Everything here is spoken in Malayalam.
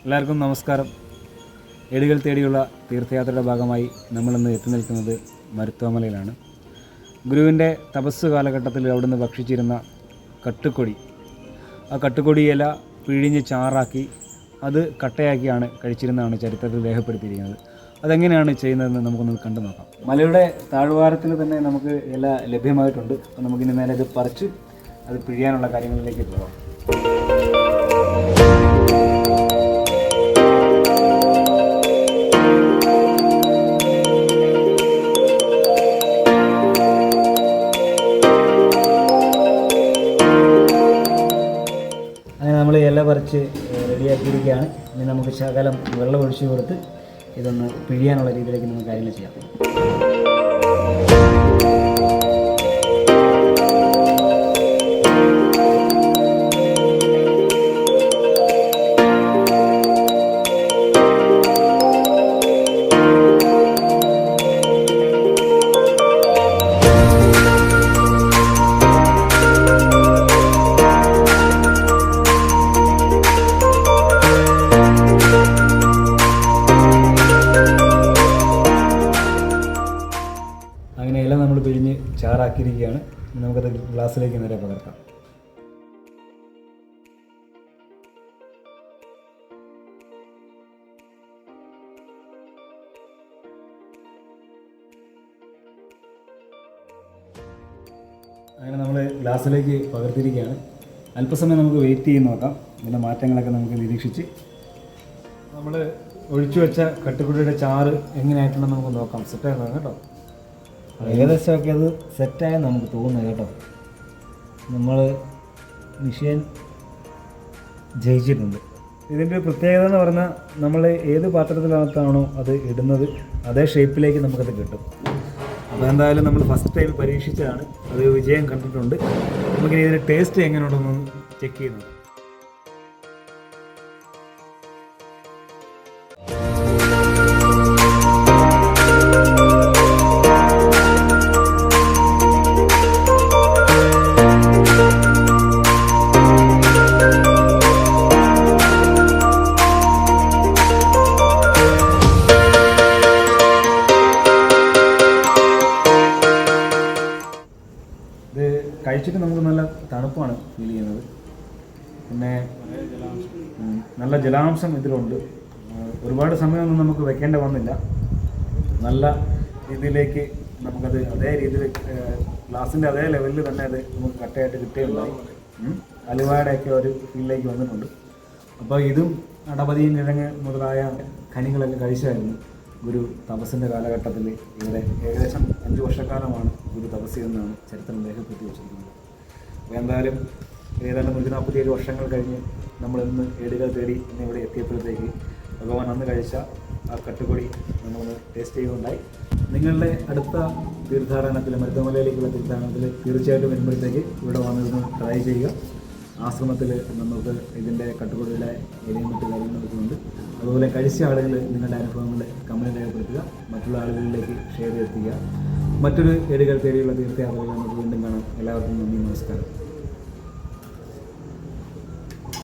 എല്ലാവർക്കും നമസ്കാരം. ഏടുകൾ തേടിയുള്ള തീർത്ഥയാത്രയുടെ ഭാഗമായി നമ്മളിന്ന് എത്തി നിൽക്കുന്നത് മരുത്വാമലയിലാണ്. ഗുരുവിൻ്റെ തപസ് കാലഘട്ടത്തിൽ അവിടുന്ന് ഭക്ഷിച്ചിരുന്ന കട്ടുകൊടി, ആ കട്ടുകൊടി ഇല പിഴിഞ്ഞ് ചാറാക്കി അത് കട്ടയാക്കിയാണ് കഴിച്ചിരുന്നതാണ് ചരിത്രത്തിൽ രേഖപ്പെടുത്തിയിരിക്കുന്നത്. അതെങ്ങനെയാണ് ചെയ്യുന്നതെന്ന് നമുക്കൊന്ന് കണ്ടു നോക്കാം. മലയുടെ താഴ്വാരത്തിൽ തന്നെ നമുക്ക് ഇല ലഭ്യമായിട്ടുണ്ട്. അപ്പോൾ നമുക്കിനി നേരെ ഇത് പറിച്ച് അത് പിഴിയാനുള്ള കാര്യങ്ങളിലേക്ക് പോകാം. അങ്ങനെ നമ്മൾ ഇല പറിച്ച് റെഡിയാക്കിയിരിക്കുകയാണ്. ഇനി നമുക്ക് ശകലം വെള്ളം ഒഴിച്ചു കൊടുത്ത് ഇതൊന്ന് പിഴിയാനുള്ള രീതിയിലേക്ക് നമുക്ക് കാര്യങ്ങൾ ചെയ്യാം. അങ്ങനെ ഇല നമ്മൾ പിഴിഞ്ഞ് ചാറാക്കിയിരിക്കുകയാണ്. നമുക്കത് ഗ്ലാസ്സിലേക്ക് നേരെ പകർത്താം. അങ്ങനെ നമ്മൾ ഗ്ലാസ്സിലേക്ക് പകർത്തിയിരിക്കുകയാണ്. അല്പസമയം നമുക്ക് വെയിറ്റ് ചെയ്ത് നോക്കാം. ഇതിൻ്റെ മാറ്റങ്ങളൊക്കെ നമുക്ക് നിരീക്ഷിച്ച് നമ്മൾ ഒഴിച്ചു വെച്ച കട്ടുകുടിയുടെ ചാറ് എങ്ങനെയായിട്ടുണ്ടെന്ന് നമുക്ക് നോക്കാം. സെറ്റാക്കണം കേട്ടോ. ഏകദേശമൊക്കെ അത് സെറ്റായി നമുക്ക് തോന്നുന്നു കേട്ടോ. നമ്മൾ മിഷ്യൻ ജയിച്ചിട്ടുണ്ട്. ഇതിൻ്റെ പ്രത്യേകത എന്ന് പറഞ്ഞാൽ നമ്മൾ ഏത് പാത്രത്തിനകത്താണോ അത് ഇടുന്നത് അതേ ഷേപ്പിലേക്ക് നമുക്കത് കിട്ടും. അപ്പോൾ എന്തായാലും നമ്മൾ ഫസ്റ്റ് ടൈം പരീക്ഷിച്ചതാണ്, അത് വിജയം കണ്ടിട്ടുണ്ട്. നമുക്കിനി ഇതിൻ്റെ ടേസ്റ്റ് എങ്ങനെയുണ്ടെന്ന് ചെക്ക് ചെയ്യുന്നു. ഇത് കഴിച്ചിട്ട് നമുക്ക് നല്ല തണുപ്പാണ് ഫീൽ ചെയ്യുന്നത്. പിന്നെ നല്ല ജലാംശം ഇതിലുണ്ട്. ഒരുപാട് സമയമൊന്നും നമുക്ക് വെക്കേണ്ട വന്നില്ല. നല്ല രീതിയിലേക്ക് നമുക്കത് അതേ രീതിയിൽ ഗ്ലാസിൻ്റെ അതേ ലെവലിൽ തന്നെ അത് നമുക്ക് കട്ടയായിട്ട് കിട്ടുകയുണ്ടായി. അലുവയുടെയൊക്കെ ഒരു ഫീലിലേക്ക് വന്നിട്ടുണ്ട്. അപ്പോൾ ഇതും അടപതിയും കിഴങ്ങ് മുതലായ ഖനികളൊക്കെ കഴിച്ചായിരുന്നു ഗുരു തപസ്സിൻ്റെ കാലഘട്ടത്തിൽ. ഇവിടെ ഏകദേശം 5 വർഷക്കാലമാണ് ഗുരു തപസ് എന്നാണ് ചരിത്രം രേഖപ്പെടുത്തി വെച്ചിരിക്കുന്നത്. അപ്പോൾ എന്തായാലും ഏതാണ്ട് 147 വർഷങ്ങൾ കഴിഞ്ഞ് നമ്മളിന്ന് ഏടുകൾ തേടി ഇന്ന് ഇവിടെ എത്തിയപ്പോഴത്തേക്ക് ഭഗവാൻ അന്ന് കഴിച്ച ആ കട്ടുകൊടി നമ്മളൊന്ന് ടേസ്റ്റ് ചെയ്യുകയുണ്ടായി. നിങ്ങളുടെ അടുത്ത തീർത്ഥാടനത്തിൽ, മരുത്വാമലയിലേക്കുള്ള തീർത്ഥാടനത്തിൽ തീർച്ചയായിട്ടും വരുമ്പോഴത്തേക്ക് ഇവിടെ വന്നിരുന്ന് ട്രൈ ചെയ്യുക. ആശ്രമത്തിൽ നമുക്ക് ഇതിൻ്റെ കട്ടുകൊടിയുടെ ഇലയും മറ്റു കാര്യങ്ങളൊക്കെ ഉണ്ട്. അതുപോലെ കഴിച്ച ആളുകൾ നിങ്ങളുടെ അനുഭവങ്ങൾ കമൻറ്റ് രേഖപ്പെടുത്തുക, മറ്റുള്ള ആളുകളിലേക്ക് ഷെയർ ചെയ്തെത്തിക്കുക. മറ്റൊരു ഏടുകൾ തേടിയുള്ള തീർത്ഥയാത്രകൾ നമുക്ക് വീണ്ടും കാണാം. എല്ലാവർക്കും നന്ദി, നമസ്കാരം.